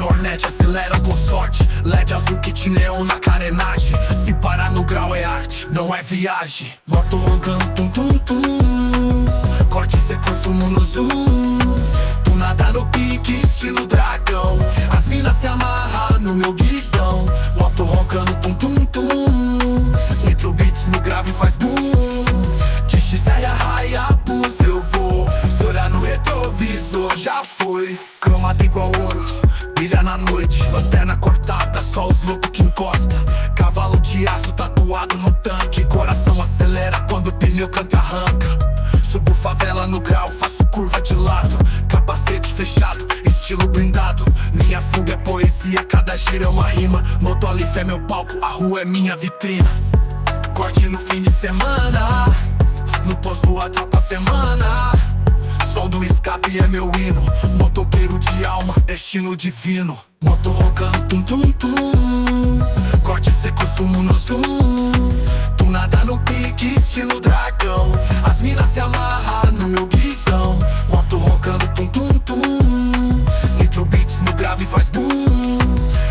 Hornet acelera com sorte. LED azul, kit neon na carenagem. Se parar no grau é arte, não é viagem. Moto roncando, tum tum tum. Corte seco, fumo no zoom. Tu nada no pique, estilo dragão. As minas se amarram no meu guidão. Moto roncando, tum tum tum. Nitro Beats no grave faz boom. De XR a Hayabusa eu vou. Se olhar no retrovisor já foi. Cromado igual ouro, brilha na noite. Lanterna cortada, só os loucos que encosta. Cavalo de aço tatuado no tanque. Coração acelera quando o pneu canta e arranca. Subo favela no grau, faço curva de lado. Capacete fechado, estilo blindado. Minha fuga é poesia, cada giro é uma rima. Motolif é meu palco, a rua é minha vitrina. Corte no fim de semana, no posto a tropa semana. Som do escape é meu hino. Motoqueiro de alma, destino divino. Moto roncando, tum tum tum. Corte seco, sumo no zoom. Tu nada no pique, estilo dragão. As minas se amarram no meu guidão. Moto roncando, tum tum tum. Nitro Beats no grave faz boom.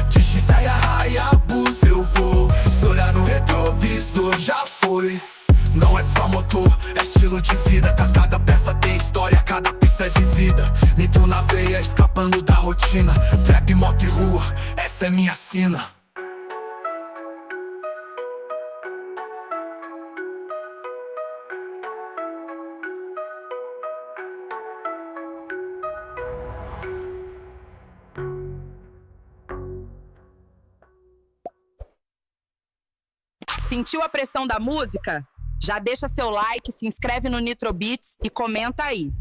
De XR a Hayabusa eu vou. Se olhar no retrovisor já foi. Não é só motor, é estilo de vida. Cada peça tem história, cada pista é vivida. Nitro na veia, escapando da rotina. Trap, moto e rua, essa é minha sina. Sentiu a pressão da música? Já deixa seu like, se inscreve no Nitro Beats e comenta aí.